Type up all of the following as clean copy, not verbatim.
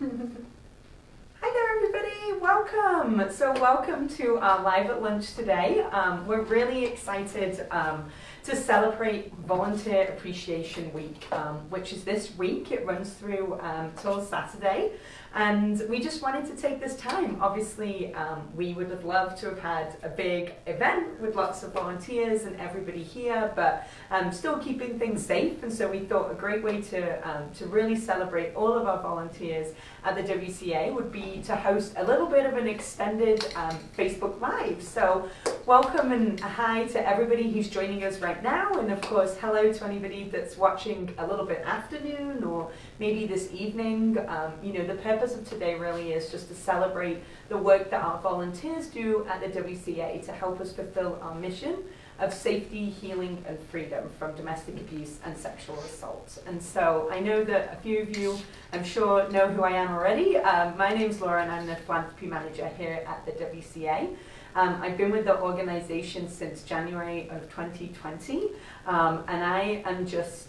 Hi there everybody, welcome! So welcome to our Live at Lunch today. We're really excited to celebrate Volunteer Appreciation Week, which is this week. It runs through till Saturday. And we just wanted to take this time. Obviously, we would have loved to have had a big event with lots of volunteers and everybody here, but still keeping things safe. And so we thought a great way to really celebrate all of our volunteers at the WCA would be to host a little bit of an extended Facebook Live. So welcome and hi to everybody who's joining us right now. And of course, hello to anybody that's watching a little bit afternoon or maybe this evening. The purpose of today really is just to celebrate the work that our volunteers do at the WCA to help us fulfill our mission of safety, healing, and freedom from domestic abuse and sexual assault. And so I know that a few of you, I'm sure, know who I am already. My name's Laura and I'm the philanthropy manager here at the WCA. I've been with the organization since January of 2020, and I am just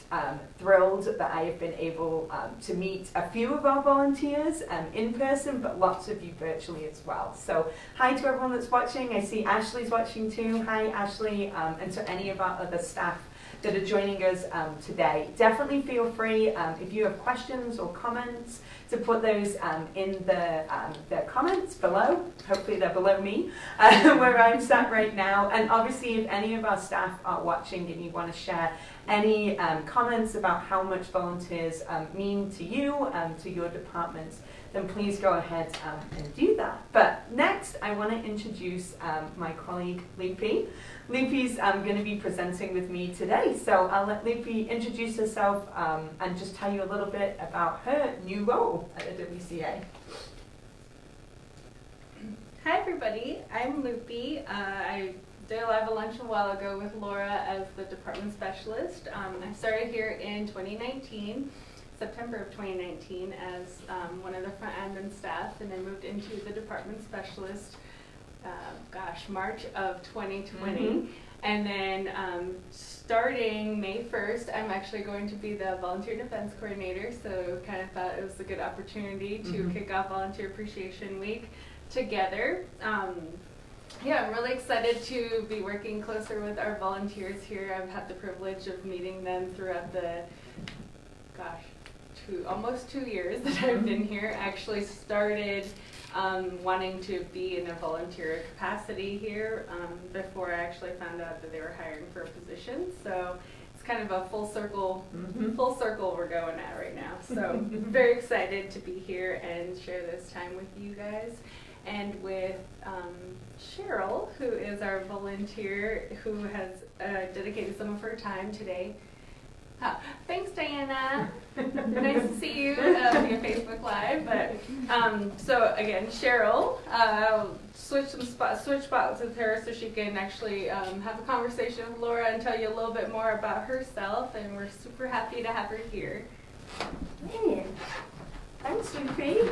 thrilled that I have been able to meet a few of our volunteers in person, but lots of you virtually as well. So hi to everyone that's watching. I see Ashley's watching too. Hi Ashley, and to any of our other staff that are joining us today. Definitely feel free, if you have questions or comments, to put those in the comments below. Hopefully they're below me, where I'm sat right now. And obviously, if any of our staff are watching and you want to share any comments about how much volunteers mean to you, to your departments, then please go ahead and do that. But next, I want to introduce my colleague, Loopy. Loopy's going to be presenting with me today. So I'll let Loopy introduce herself and just tell you a little bit about her new role at the WCA. Hi everybody, I'm Loopy. I did a live at lunch a while ago with Laura as the department specialist. I started here in 2019. September of 2019 as one of the front admin staff, and then moved into the department specialist, March of 2020. And then starting May 1st, I'm actually going to be the volunteer defense coordinator, so kind of thought it was a good opportunity to kick off Volunteer Appreciation Week together. I'm really excited to be working closer with our volunteers here. I've had the privilege of meeting them throughout the, almost 2 years that I've been here. Actually started wanting to be in a volunteer capacity here before I actually found out that they were hiring for a position. So it's kind of a full circle we're going at right now. So very excited to be here and share this time with you guys and with Cheryl, who is our volunteer who has dedicated some of her time today. Oh, thanks, Diana. Nice to see you via Facebook Live. But so again, Cheryl, I'll switch spots with her so she can actually have a conversation with Laura and tell you a little bit more about herself. And we're super happy to have her here. Hey. Thanks, Loopy.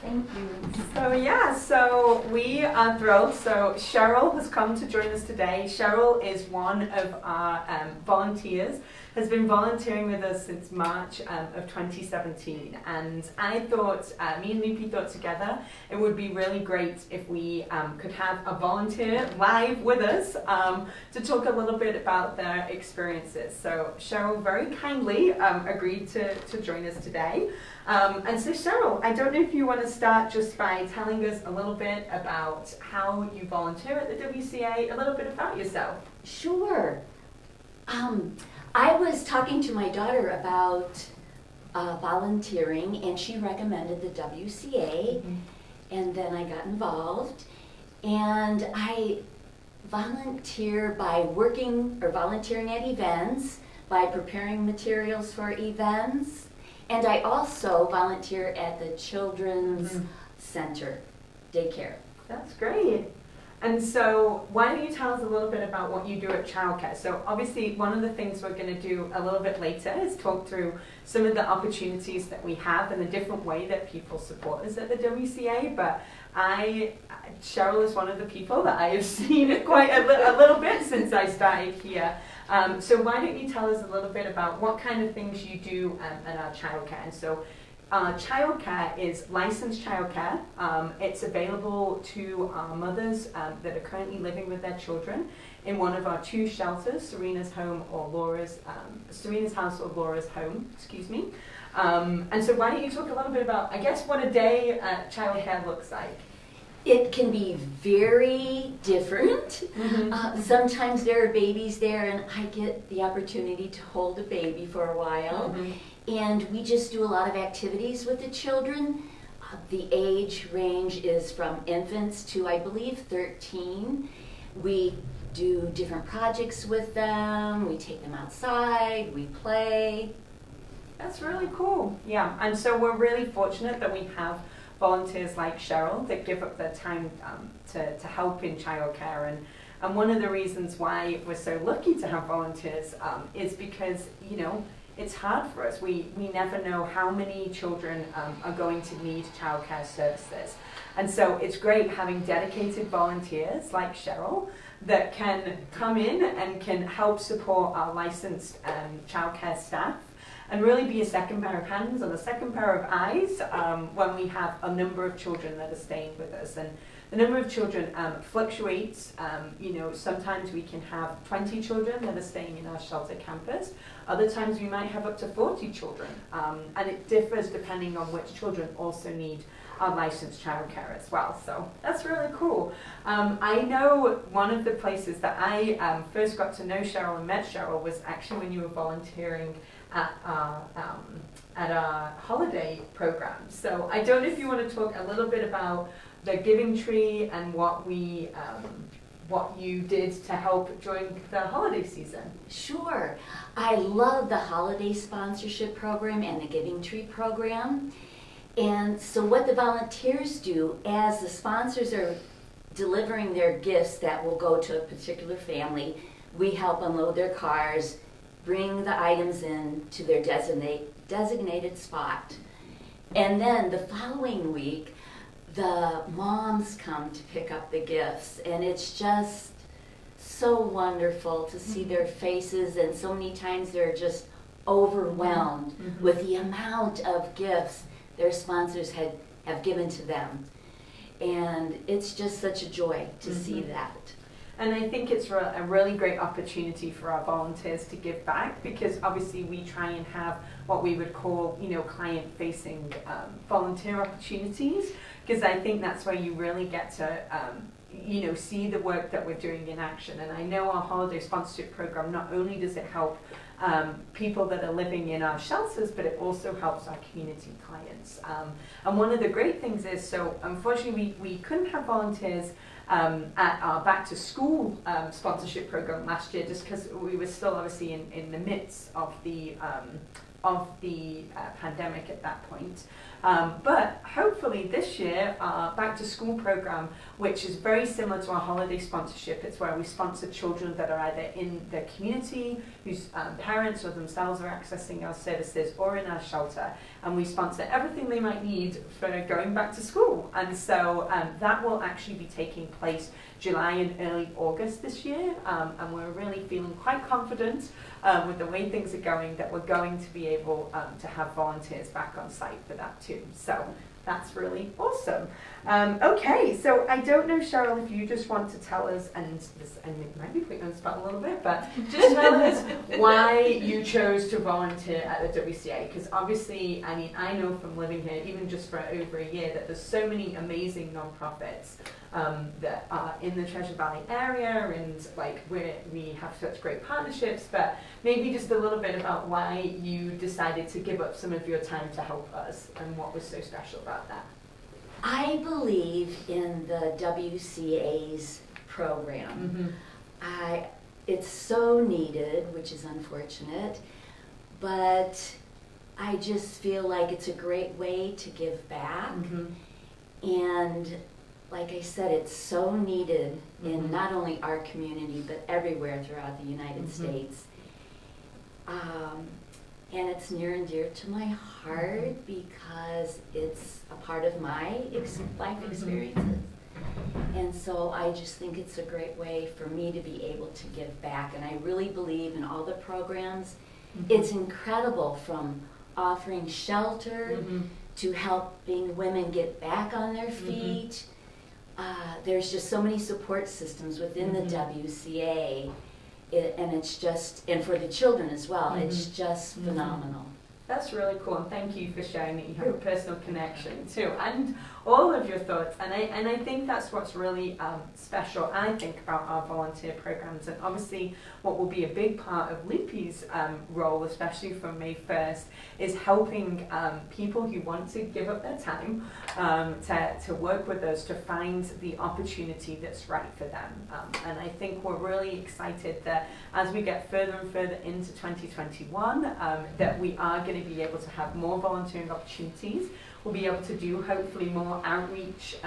Thank you. So we are thrilled. So Cheryl has come to join us today. Cheryl is one of our volunteers, has been volunteering with us since March of 2017. And I thought, me and Loopy thought together, it would be really great if we could have a volunteer live with us to talk a little bit about their experiences. So Cheryl very kindly agreed to join us today. And so Cheryl, I don't know if you want to start just by telling us a little bit about how you volunteer at the WCA, a little bit about yourself. Sure. I was talking to my daughter about volunteering, and she recommended the WCA, and then I got involved. And I volunteer by volunteering at events, by preparing materials for events. And I also volunteer at the Children's Center, daycare. That's great. And so why don't you tell us a little bit about what you do at childcare? So obviously one of the things we're going to do a little bit later is talk through some of the opportunities that we have and the different way that people support us at the WCA. But Cheryl is one of the people that I have seen quite a little bit since I started here. So why don't you tell us a little bit about what kind of things you do at our childcare? And so childcare is licensed childcare. It's available to mothers that are currently living with their children in one of our 2 shelters, Serena's home or Serena's house or Laura's home, excuse me. And so why don't you talk a little bit about, I guess, what a day at childcare looks like? It can be very different. Mm-hmm. Sometimes there are babies there, and I get the opportunity to hold a baby for a while. Mm-hmm. And we just do a lot of activities with the children. The age range is from infants to, I believe, 13. We do different projects with them. We take them outside. We play. That's really cool. Yeah, and so we're really fortunate that we have volunteers like Cheryl that give up their time to help in childcare. And one of the reasons why we're so lucky to have volunteers is because, you know, it's hard for us. We never know how many children are going to need childcare services. And so it's great having dedicated volunteers like Cheryl that can come in and can help support our licensed childcare staff and really be a second pair of hands and a second pair of eyes when we have a number of children that are staying with us. And the number of children fluctuates. You know, sometimes we can have 20 children that are staying in our shelter campus. Other times we might have up to 40 children. And it differs depending on which children also need our licensed childcare as well. So that's really cool. I know one of the places that I first got to know Cheryl and met Cheryl was actually when you were volunteering at our holiday program. So I don't know if you want to talk a little bit about the Giving Tree and what you did to help during the holiday season. Sure. I love the holiday sponsorship program and the Giving Tree program. And so what the volunteers do, as the sponsors are delivering their gifts that will go to a particular family, we help unload their cars, bring the items in to their designated spot. And then the following week, the moms come to pick up the gifts, and it's just so wonderful to see their faces, and so many times they're just overwhelmed with the amount of gifts their sponsors have given to them. And it's just such a joy to see that. And I think it's a really great opportunity for our volunteers to give back, because obviously we try and have what we would call, you know, client-facing volunteer opportunities, because I think that's where you really get to, you know, see the work that we're doing in action. And I know our holiday sponsorship program, not only does it help people that are living in our shelters, but it also helps our community clients. And one of the great things is, so unfortunately we couldn't have volunteers at our back to school sponsorship program last year, just because we were still obviously in the midst of the pandemic at that point. But hopefully this year, our back to school program, which is very similar to our holiday sponsorship, it's where we sponsor children that are either in the community, whose parents or themselves are accessing our services, or in our shelter, and we sponsor everything they might need for going back to school. And so that will actually be taking place July and early August this year, and we're really feeling quite confident with the way things are going that we're going to be able to have volunteers back on site for that too. So that's really awesome. Okay, so I don't know, Cheryl, if you just want to tell us, and it might be putting you on the spot a little bit, but just tell us why you chose to volunteer at the WCA, because obviously, I mean, I know from living here, even just for over a year, that there's so many amazing nonprofits that are in the Treasure Valley area, and like we have such great partnerships, but maybe just a little bit about why you decided to give up some of your time to help us and what was so special about that. I believe in the WCA's program. It's so needed, which is unfortunate, but I just feel like it's a great way to give back. And like I said, it's so needed in not only our community, but everywhere throughout the United States. And it's near and dear to my heart because it's a part of my life experiences. And so I just think it's a great way for me to be able to give back. And I really believe in all the programs. It's incredible, from offering shelter to helping women get back on their feet. There's just so many support systems within the WCA, and it's just, and for the children as well, it's just phenomenal. That's really cool, and thank you for sharing that you have a personal connection too, and all of your thoughts. And I think that's what's really special, I think, about our volunteer programs, and obviously what will be a big part of Loopy's role, especially from May 1st, is helping people who want to give up their time to work with us to find the opportunity that's right for them. And I think we're really excited that as we get further and further into 2021, that we are going to be able to have more volunteering opportunities. We'll be able to do hopefully more outreach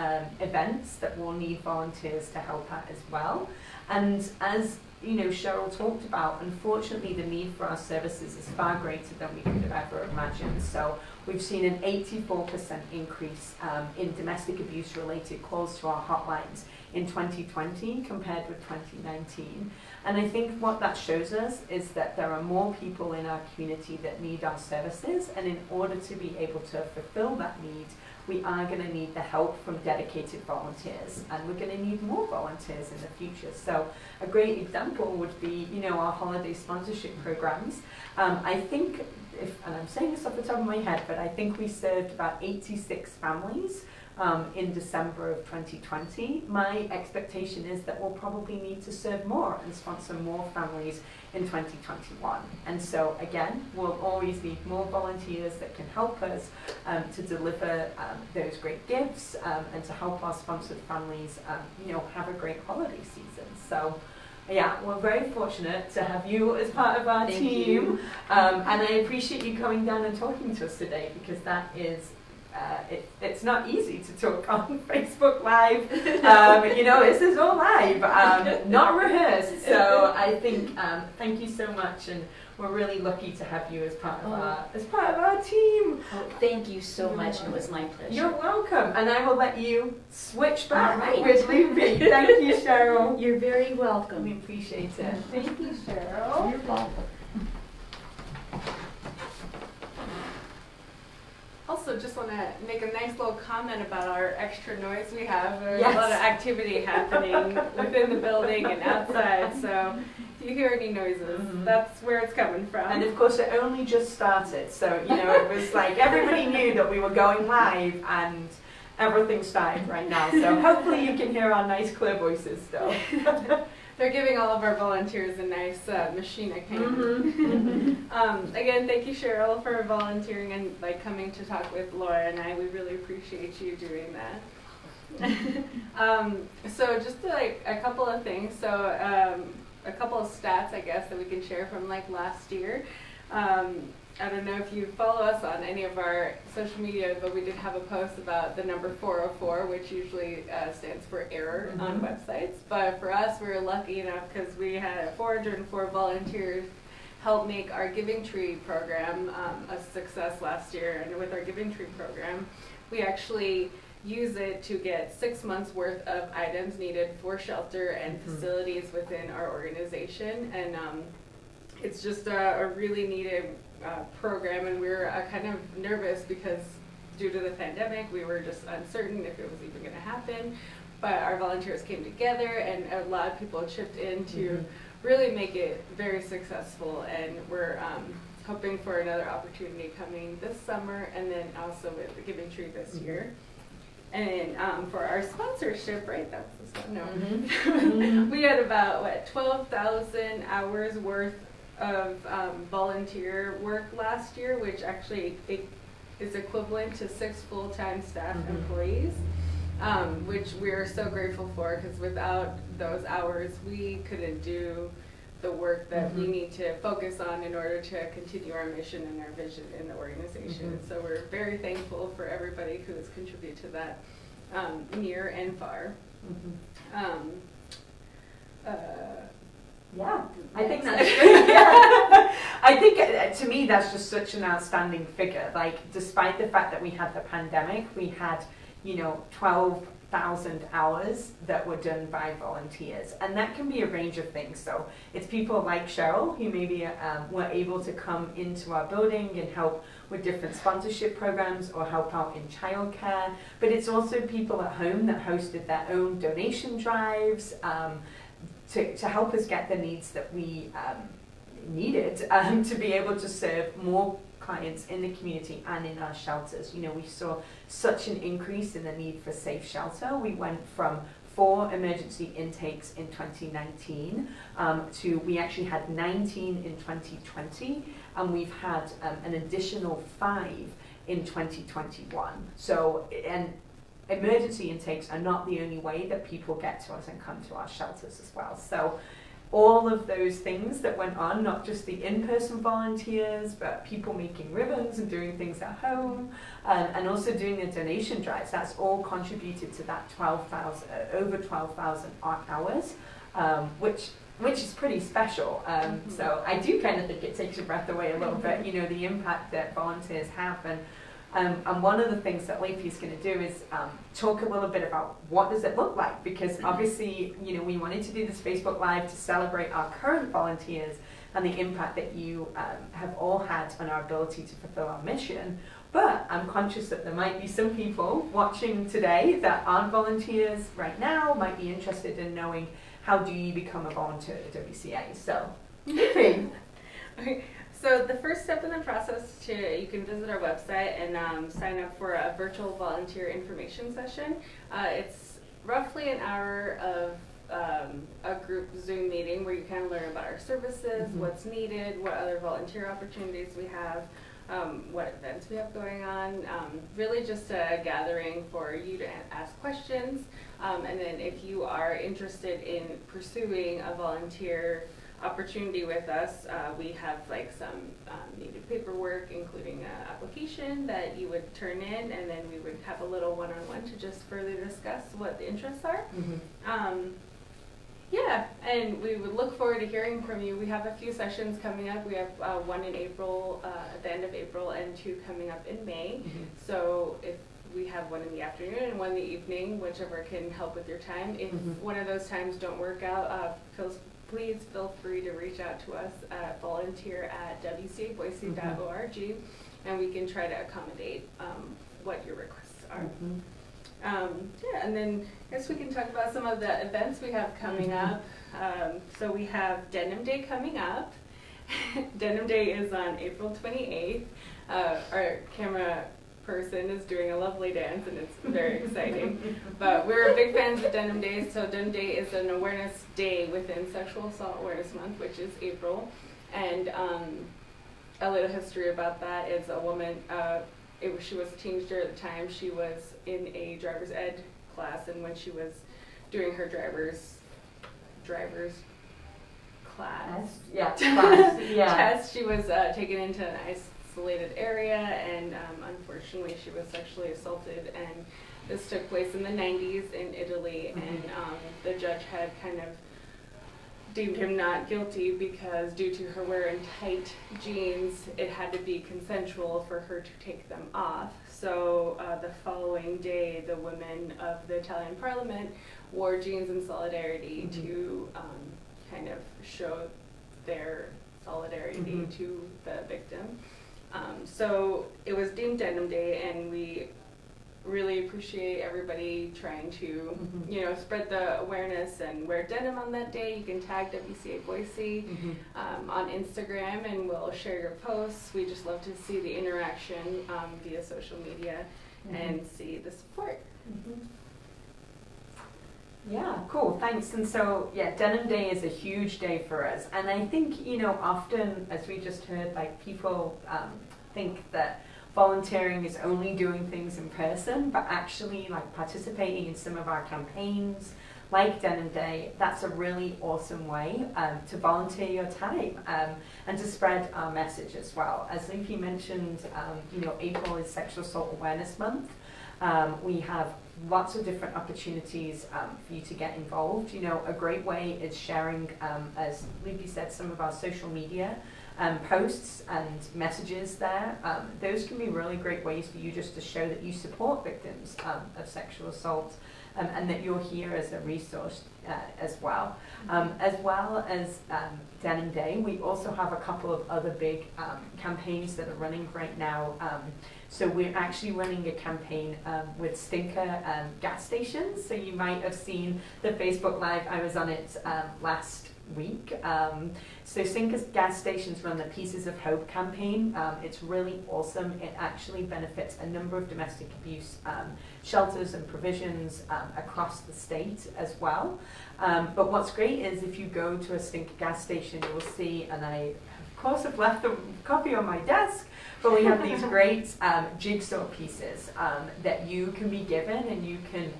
events that will need volunteers to help out as well. And as you know, Cheryl talked about, unfortunately the need for our services is far greater than we could have ever imagined. So we've seen an 84% increase in domestic abuse related calls to our hotlines in 2020 compared with 2019. And I think what that shows us is that there are more people in our community that need our services, and in order to be able to fulfill that need, we are going to need the help from dedicated volunteers, and we're going to need more volunteers in the future. So a great example would be, you know, our holiday sponsorship programs. I think, and I'm saying this off the top of my head, but I think we served about 86 families in December of 2020. My expectation is that we'll probably need to serve more and sponsor more families in 2021. And so again, we'll always need more volunteers that can help us to deliver those great gifts and to help our sponsored families you know, have a great holiday season. So yeah, we're very fortunate to have you as part of our team. And I appreciate you coming down and talking to us today, because that is it's not easy to talk on Facebook Live. You know, this is all live, not rehearsed. So I think thank you so much, and we're really lucky to have you as part of our team. Oh, thank you so much. It was my pleasure. You're welcome, and I will let you switch back All right. with Loopy. Thank you, Cheryl. You're very welcome. We appreciate it. Thank you, Cheryl. You're welcome. Also, just want to make a nice little comment about our extra noise we have. There's Yes. a lot of activity happening within the building and outside, so if you hear any noises, that's where it's coming from. And of course, it only just started, so you know, it was like everybody knew that we were going live, and everything started right now. So hopefully, you can hear our nice, clear voices still. They're giving all of our volunteers a nice machine, I think. Again, thank you, Cheryl, for volunteering and like coming to talk with Laura and I. We really appreciate you doing that. So just like a couple of things. So a couple of stats, I guess, that we can share from like last year. I don't know if you follow us on any of our social media, but we did have a post about the number 404, which usually stands for error on websites. But for us, we were lucky enough because we had 404 volunteers help make our Giving Tree program a success last year. And with our Giving Tree program, we actually use it to get 6 months worth of items needed for shelter and facilities within our organization. And it's just a really needed program, and we were kind of nervous because due to the pandemic we were just uncertain if it was even going to happen, but our volunteers came together and a lot of people chipped in to really make it very successful, and we're hoping for another opportunity coming this summer, and then also with the Giving Tree this year. And for our sponsorship, right, that's this one, no. We had about 12,000 hours worth of volunteer work last year, which actually is equivalent to 6 full-time staff employees, which we're so grateful for, because without those hours we couldn't do the work that we need to focus on in order to continue our mission and our vision in the organization. So we're very thankful for everybody who has contributed to that near and far. Yeah, I think that's great. Yeah. I think to me that's just such an outstanding figure. Like, despite the fact that we had the pandemic, we had, you know, 12,000 hours that were done by volunteers, and that can be a range of things. So it's people like Cheryl who maybe were able to come into our building and help with different sponsorship programs or help out in childcare. But it's also people at home that hosted their own donation drives to help us get the needs that we needed to be able to serve more clients in the community and in our shelters. You know, we saw such an increase in the need for safe shelter. We went from 4 emergency intakes in 2019 to we actually had 19 in 2020, and we've had an additional 5 in 2021. So, and emergency intakes are not the only way that people get to us and come to our shelters as well. So all of those things that went on, not just the in-person volunteers, but people making ribbons and doing things at home, and also doing the donation drives, that's all contributed to that 12,000, over 12,000 hours, which is pretty special. So I do kind of think it takes your breath away a little bit, you know, the impact that volunteers have. And one of the things that Leafy's going to do is talk a little bit about what does it look like, because obviously, you know, we wanted to do this Facebook Live to celebrate our current volunteers and the impact that you have all had on our ability to fulfill our mission. But I'm conscious that there might be some people watching today that aren't volunteers right now, might be interested in knowing how do you become a volunteer at the WCA. So, Leafy. Okay. So the first step in the process you can visit our website and sign up for a virtual volunteer information session. It's roughly an hour of a group Zoom meeting where you kind of learn about our services, what's needed, what other volunteer opportunities we have, what events we have going on. Really just a gathering for you to ask questions. And then if you are interested in pursuing a volunteer opportunity with us, we have like some needed paperwork, including an application that you would turn in, and then we would have a little one-on-one to just further discuss what the interests are. Yeah, and we would look forward to hearing from you. We have a few sessions coming up. We have one in April, at the end of April, and 2 coming up in May. So if we have one in the afternoon and one in the evening, whichever can help with your time. If one of those times don't work out, please feel free to reach out to us at volunteer@wcaboise.org, and we can try to accommodate what your requests are. Yeah, and then I guess we can talk about some of the events we have coming up. So we have Denim Day coming up. Denim Day is on April 28th. Our camera person is doing a lovely dance, and it's very exciting. But we're big fans of Denim Day, so Denim Day is an awareness day within Sexual Assault Awareness Month, which is April. And a little history about that is a woman, she was a teenager at the time. She was in a driver's ed class, and when she was doing her driver's class test, she was taken into an isolated area, and unfortunately she was sexually assaulted, and this took place in the 90s in Italy, and the judge had kind of deemed him not guilty because due to her wearing tight jeans, it had to be consensual for her to take them off. So the following day, the women of the Italian Parliament wore jeans in solidarity to kind of show their solidarity to the victim. So it was deemed Denim Day, and we really appreciate everybody trying to, you know, spread the awareness and wear denim on that day. You can tag WCA Boise on Instagram, and we'll share your posts. We just love to see the interaction via social media and see the support. Yeah, cool, thanks. And so, yeah, Denim Day is a huge day for us. And I think, you know, often, as we just heard, like, people think that volunteering is only doing things in person, but actually, like, participating in some of our campaigns, like Denim Day, that's a really awesome way to volunteer your time and to spread our message as well. As Leafy mentioned, you know, April is Sexual Assault Awareness Month. We have lots of different opportunities for you to get involved. You know, a great way is sharing, as Leafy said, some of our social media posts and messages there. Those can be really great ways for you just to show that you support victims of sexual assault, and that you're here as a resource as well. As well as Denim Day, we also have a couple of other big campaigns that are running right now. So we're actually running a campaign with Stinker gas stations. So you might have seen the Facebook Live. I was on it last week. So Stinker gas stations run the Pieces of Hope campaign. It's really awesome. It actually benefits a number of domestic abuse shelters and provisions across the state as well. But what's great is if you go to a Stinker gas station, you will see, and I of course have left a copy on my desk, but we have these great jigsaw pieces that you can be given, and you can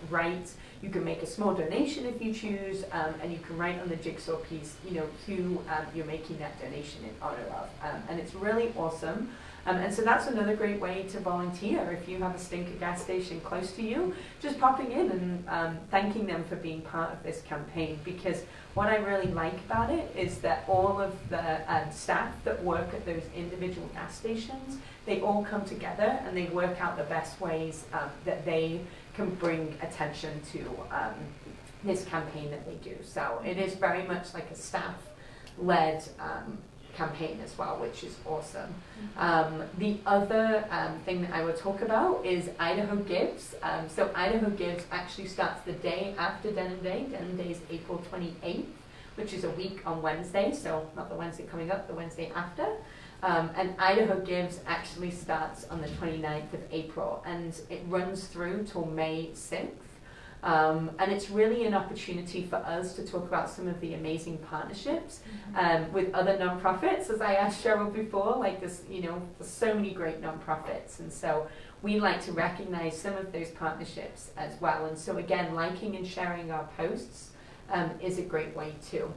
write. You can make a small donation if you choose, and you can write on the jigsaw piece, who you're making that donation in honor of, and it's really awesome. And so that's another great way to volunteer. If you have a Stinker gas station close to you, just popping in and thanking them for being part of this campaign. Because what I really like about it is that all of the staff that work at those individual gas stations, they all come together and they work out the best ways that they can bring attention to this campaign that they do. So it is very much like a staff-led campaign as well, which is awesome. The other thing that I will talk about is Idaho Gifts. So Idaho Gifts actually starts the day after Denim Day. Denim Day is April 28th, which is a week on Wednesday, so not the Wednesday coming up, the Wednesday after. And Idaho Gives actually starts on the 29th of April, and it runs through till May 6th. And it's really an opportunity for us to talk about some of the amazing partnerships with other nonprofits. As I asked Cheryl before, like this, there's so many great nonprofits, and so we like to recognize some of those partnerships as well. And so again, liking and sharing our posts is a great way too.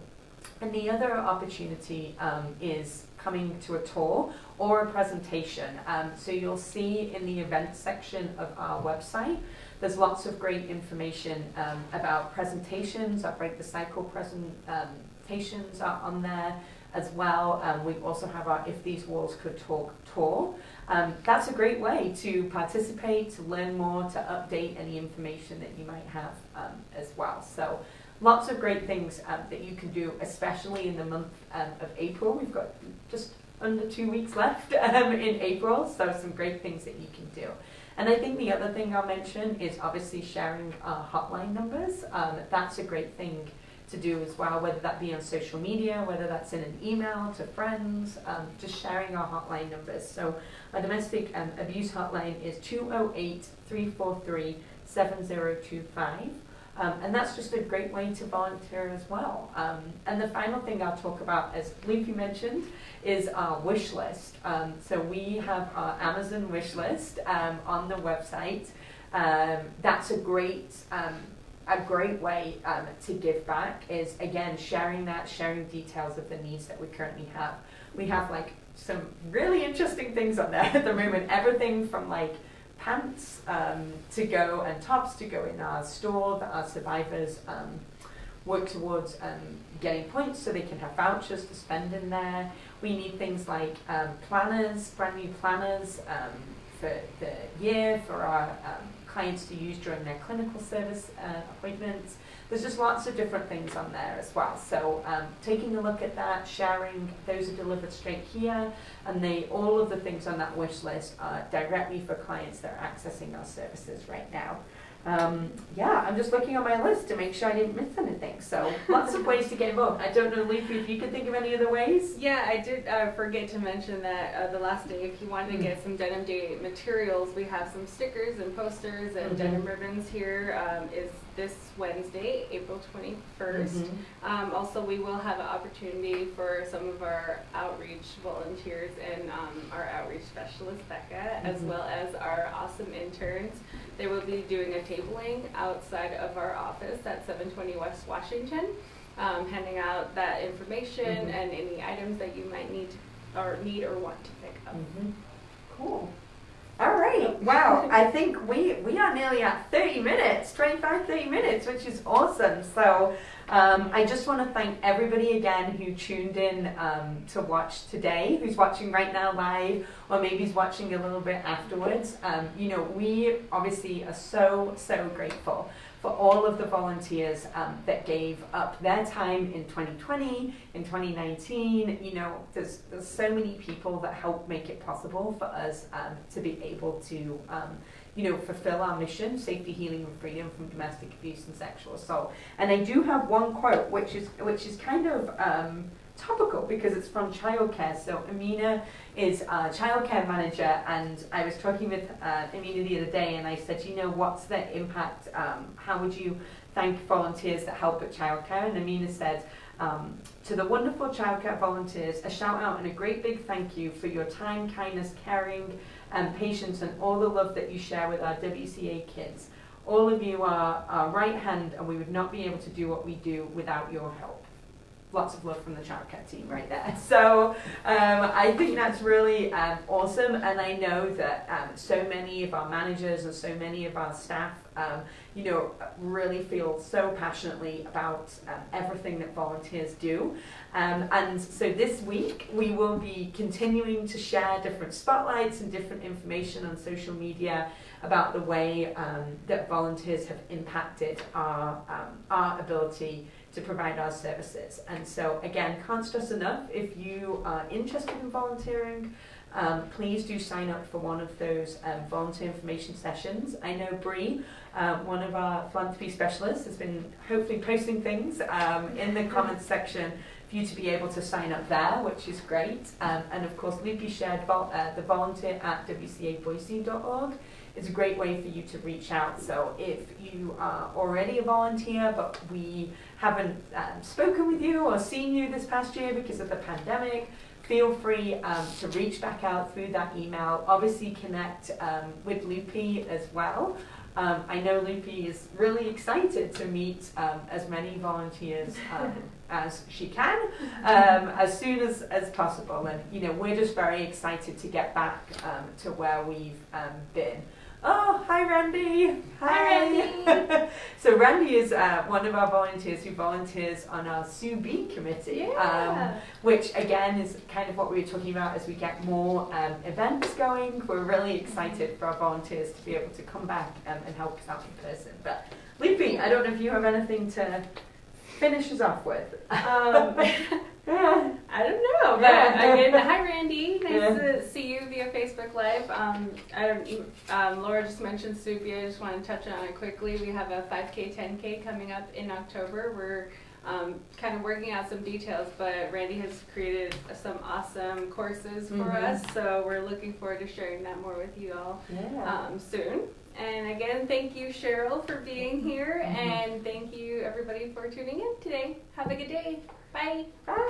And the other opportunity is coming to a tour or a presentation. So you'll see in the events section of our website, there's lots of great information about presentations. Our Break the Cycle presentations are on there as well. We also have our If These Walls Could Talk tour. That's a great way to participate, to learn more, to update any information that you might have as well. So lots of great things that you can do, especially in the month of April. We've got just under 2 weeks left in April, so some great things that you can do. And I think the other thing I'll mention is obviously sharing our hotline numbers. That's a great thing to do as well, whether that be on social media, whether that's in an email to friends, just sharing our hotline numbers. So our domestic abuse hotline is 208-343-7025. And that's just a great way to volunteer as well. And the final thing I'll talk about, as Lucy mentioned, is our wish list. So we have our Amazon wish list on the website. That's a great way to give back, is again sharing details of the needs that we currently have. We have like some really interesting things on there at the moment, everything from like pants to go and tops to go in our store that our survivors work towards getting points so they can have vouchers to spend in there. We need things like planners, brand new planners for the year for our clients to use during their clinical service appointments. There's just lots of different things on there as well. So taking a look at that, sharing, those are delivered straight here, and all of the things on that wish list are directly for clients that are accessing our services right now. I'm just looking on my list to make sure I didn't miss anything. So lots of ways to get involved. I don't know, Leafy, if you could think of any other ways? Yeah, I did forget to mention that the last day, if you wanted to get some Denim Day materials, we have some stickers and posters and denim ribbons here. Is this Wednesday, April 21st. Also, we will have an opportunity for some of our outreach volunteers and our outreach specialist, Becca, as well as our awesome interns. They will be doing a tabling outside of our office at 720 West Washington, handing out that information and any items that you might need or want to pick up. Cool. All right. Wow, I think we are nearly at 30 minutes, 25, 30 minutes, which is awesome. So I just want to thank everybody again who tuned in to watch today, who's watching right now live, or maybe is watching a little bit afterwards. You know, we obviously are so grateful for all of the volunteers that gave up their time in 2020, in 2019. You know, there's so many people that help make it possible for us to be able to, you know, fulfill our mission: safety, healing, and freedom from domestic abuse and sexual assault. And I do have one quote, which is kind of topical because it's from childcare. So Amina is a childcare manager, and I was talking with Amina the other day, and I said, you know, what's the impact? How would you thank volunteers that help at childcare? And Amina said, to the wonderful childcare volunteers, a shout out and a great big thank you for your time, kindness, caring, and patience, and all the love that you share with our WCA kids. All of you are our right hand, and we would not be able to do what we do without your help. Lots of love from the childcare team right there. So I think that's really awesome, and I know that so many of our managers and so many of our staff, you know, really feel so passionately about everything that volunteers do. And so this week we will be continuing to share different spotlights and different information on social media about the way that volunteers have impacted our ability to provide our services. And so again, can't stress enough, if you are interested in volunteering, please do sign up for one of those volunteer information sessions. I know Bree, one of our philanthropy specialists, has been hopefully posting things in the comments section for you to be able to sign up there, which is great. And of course, Loopy shared the volunteer at wcaboise.org. It's a great way for you to reach out. So if you are already a volunteer, but we haven't spoken with you or seen you this past year because of the pandemic, feel free to reach back out through that email. Obviously connect with Loopy as well. I know Loopy is really excited to meet as many volunteers as she can, as soon as possible. And you know, we're just very excited to get back to where we've been. Oh, hi Randy. Hi, Randy. So Randy is one of our volunteers who volunteers on our Sue B committee, which again is kind of what we were talking about as we get more events going. We're really excited for our volunteers to be able to come back and help us out in person. But Loopy, I don't know if you have anything to finish us off with. I don't know, but again, hi Randy, nice to see you via Facebook Live. Laura just mentioned Soupy. I just want to touch on it quickly. We have a 5K, 10K coming up in October. We're kind of working out some details, but Randy has created some awesome courses for us, so we're looking forward to sharing that more with you all soon. And again, thank you, Cheryl, for being here, and thank you, everybody, for tuning in today. Have a good day. Bye. Bye.